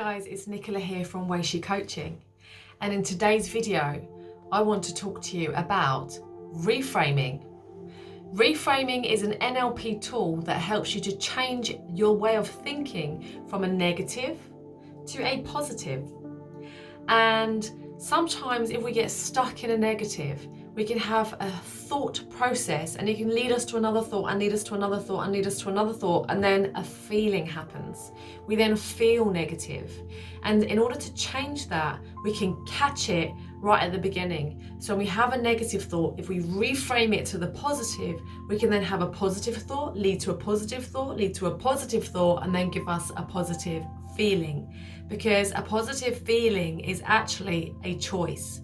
guys, it's Nicola here from Wai Shee Coaching, and in today's video I want to talk to you about reframing. Reframing is an NLP tool that helps you to change your way of thinking from a negative to a positive. And sometimes if we get stuck in a negative, we can have a thought process and it can lead us to another thought and lead us to another thought and lead us to another thought, and then a feeling happens. We then feel negative. And in order to change that, we can catch it right at the beginning. So when we have a negative thought, if we reframe it to the positive, we can then have a positive thought, lead to a positive thought, lead to a positive thought, and then give us a positive feeling. Because a positive feeling is actually a choice.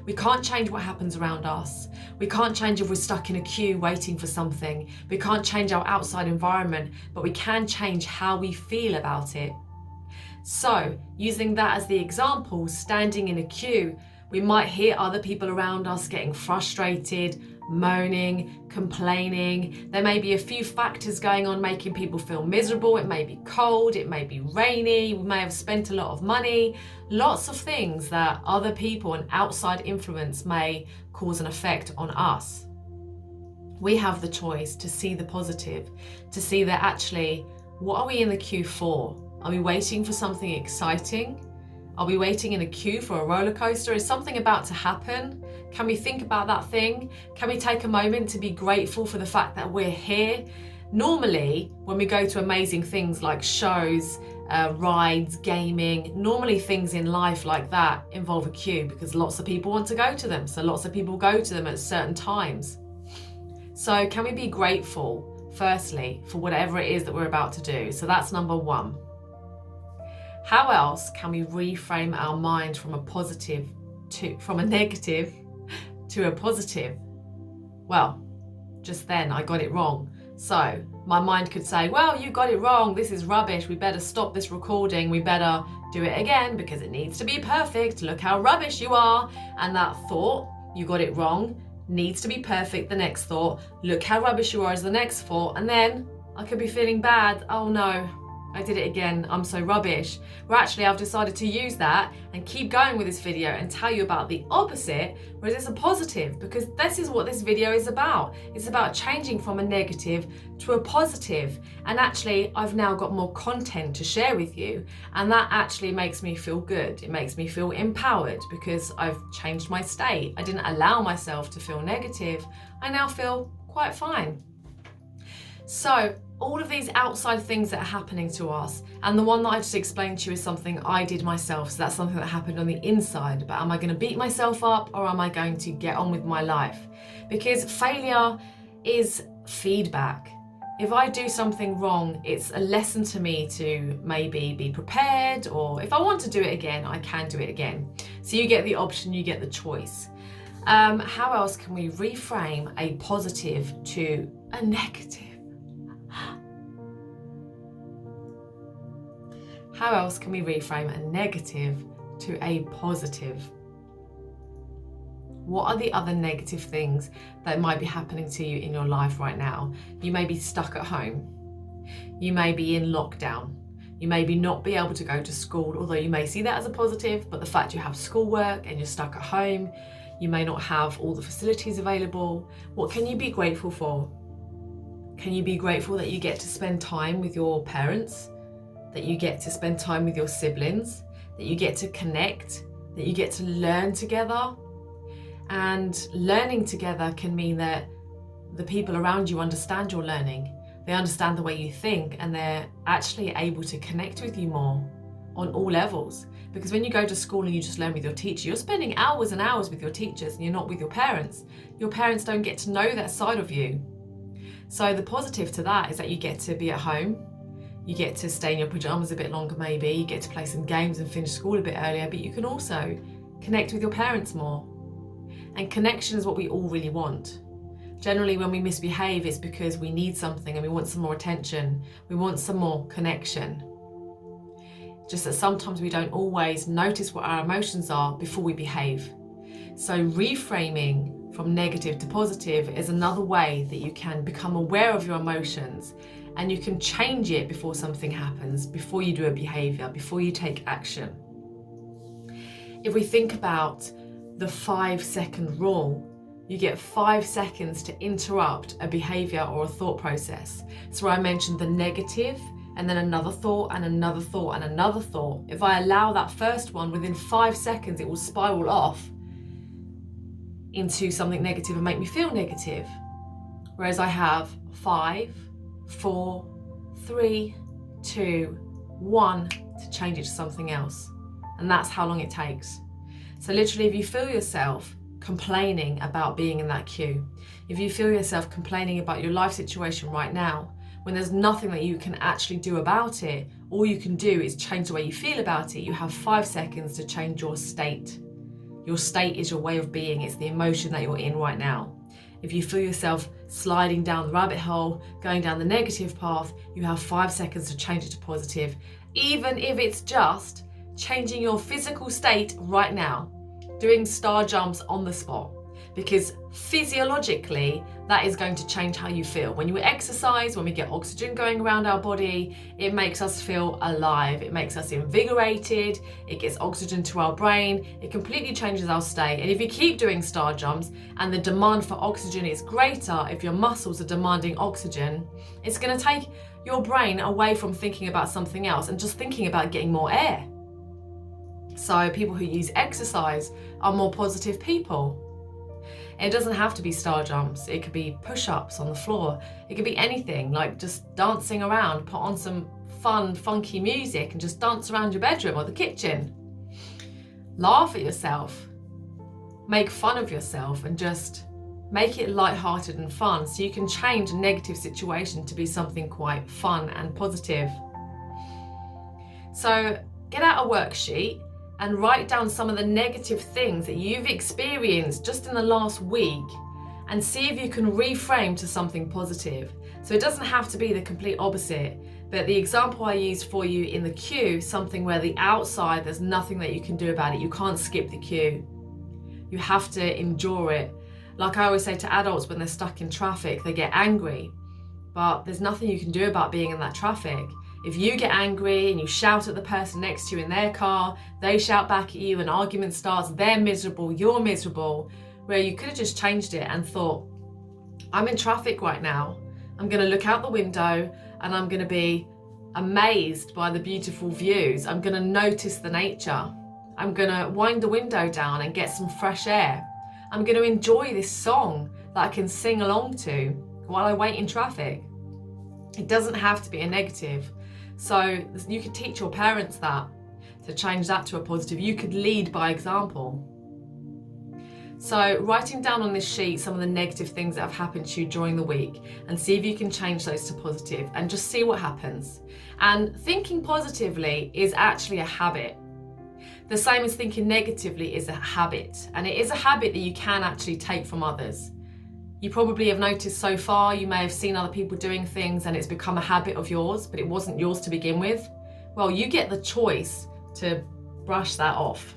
We can't change what happens around us. We can't change if we're stuck in a queue waiting for something. We can't change our outside environment, but we can change how we feel about it. So, using that as the example, standing in a queue, we might hear other people around us getting frustrated, moaning, complaining. There may be a few factors going on making people feel miserable. It may be cold, it may be rainy, we may have spent a lot of money, lots of things that other people and outside influence may cause an effect on us. We have the choice to see the positive, to see that actually, what are we in the queue for? Are we waiting for something exciting? Are we waiting in a queue for a roller coaster? Is something about to happen? Can we think about that thing? Can we take a moment to be grateful for the fact that we're here? Normally, when we go to amazing things like shows, rides, gaming, normally things in life like that involve a queue because lots of people want to go to them. So lots of people go to them at certain times. So can we be grateful, firstly, for whatever it is that we're about to do? So that's number one. How else can we reframe our mind from a negative to a positive? Well, just then I got it wrong. So my mind could say, well, you got it wrong. This is rubbish. We better stop this recording. We better do it again because it needs to be perfect. Look how rubbish you are. And that thought, you got it wrong, needs to be perfect. The next thought, look how rubbish you are, is the next thought. And then I could be feeling bad. Oh no, I did it again, I'm so rubbish. Well, actually, I've decided to use that and keep going with this video and tell you about the opposite, whereas it's a positive, because this is what this video is about. It's about changing from a negative to a positive. And actually, I've now got more content to share with you, and that actually makes me feel good. It makes me feel empowered because I've changed my state. I didn't allow myself to feel negative. I now feel quite fine. So, all of these outside things that are happening to us, and the one that I just explained to you is something I did myself, so that's something that happened on the inside. But am I going to beat myself up, or am I going to get on with my life? Because failure is feedback. If I do something wrong, it's a lesson to me to maybe be prepared, or if I want to do it again, I can do it again. So you get the option, you get the choice. How else can we reframe a positive to a negative? How else can we reframe a negative to a positive? What are the other negative things that might be happening to you in your life right now? You may be stuck at home. You may be in lockdown. You may not be able to go to school, although you may see that as a positive, but the fact you have schoolwork and you're stuck at home, you may not have all the facilities available. What can you be grateful for? Can you be grateful that you get to spend time with your parents? That you get to spend time with your siblings, that you get to connect, that you get to learn together. And learning together can mean that the people around you understand your learning. They understand the way you think, and they're actually able to connect with you more on all levels. Because when you go to school and you just learn with your teacher, you're spending hours and hours with your teachers and you're not with your parents. Your parents don't get to know that side of you. So the positive to that is that you get to be at home. You get to stay in your pajamas a bit longer maybe, you get to play some games and finish school a bit earlier, but you can also connect with your parents more. And connection is what we all really want. Generally when we misbehave, it's because we need something and we want some more attention, we want some more connection. Just that sometimes we don't always notice what our emotions are before we behave. So reframing from negative to positive is another way that you can become aware of your emotions and you can change it before something happens, before you do a behavior, before you take action. If we think about the 5-second rule, you get 5 seconds to interrupt a behavior or a thought process. So I mentioned the negative, and then another thought and another thought and another thought. If I allow that first one, within 5 seconds, it will spiral off into something negative and make me feel negative. Whereas I have 5, 4, 3, 2, 1 to change it to something else. And that's how long it takes. So literally, if you feel yourself complaining about being in that queue, if you feel yourself complaining about your life situation right now, when there's nothing that you can actually do about it, all you can do is change the way you feel about it. You have 5 seconds to change your state. Your state is your way of being. It's the emotion that you're in right now. If you feel yourself sliding down the rabbit hole, going down the negative path, you have 5 seconds to change it to positive, even if it's just changing your physical state right now, doing star jumps on the spot, because physiologically that is going to change how you feel. When you exercise, when we get oxygen going around our body, it makes us feel alive, it makes us invigorated, it gets oxygen to our brain, it completely changes our state. And if you keep doing star jumps and the demand for oxygen is greater, if your muscles are demanding oxygen, it's going to take your brain away from thinking about something else and just thinking about getting more air. So people who use exercise are more positive people. It doesn't have to be star jumps. It could be push-ups on the floor. It could be anything, like just dancing around, put on some fun, funky music and just dance around your bedroom or the kitchen. Laugh at yourself. Make fun of yourself and just make it light-hearted and fun so you can change a negative situation to be something quite fun and positive. So get out a worksheet and write down some of the negative things that you've experienced just in the last week and see if you can reframe to something positive. So it doesn't have to be the complete opposite, but the example I used for you in the queue, something where the outside, there's nothing that you can do about it. You can't skip the queue. You have to endure it. Like I always say to adults when they're stuck in traffic, they get angry, but there's nothing you can do about being in that traffic. If you get angry and you shout at the person next to you in their car, they shout back at you, an argument starts, they're miserable, you're miserable, where you could have just changed it and thought, I'm in traffic right now. I'm going to look out the window and I'm going to be amazed by the beautiful views. I'm going to notice the nature. I'm going to wind the window down and get some fresh air. I'm going to enjoy this song that I can sing along to while I wait in traffic. It doesn't have to be a negative. So you could teach your parents that, to change that to a positive. You could lead by example. So writing down on this sheet some of the negative things that have happened to you during the week and see if you can change those to positive and just see what happens. And thinking positively is actually a habit. The same as thinking negatively is a habit, and it is a habit that you can actually take from others. You probably have noticed so far, you may have seen other people doing things and it's become a habit of yours, but it wasn't yours to begin with. Well, you get the choice to brush that off.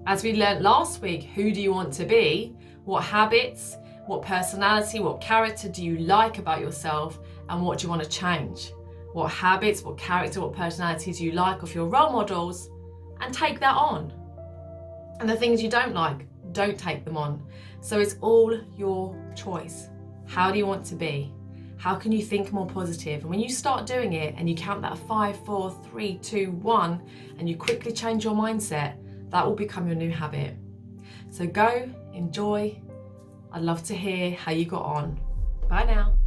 As we learned last week, who do you want to be? What habits, what personality, what character do you like about yourself, and what do you want to change? What habits, what character, what personality do you like of your role models, and take that on. And the things you don't like, don't take them on. So it's all your choice. How do you want to be? How can you think more positive? And when you start doing it and you count that 5, 4, 3, 2, 1, and you quickly change your mindset, that will become your new habit. So go, enjoy. I'd love to hear how you got on. Bye now.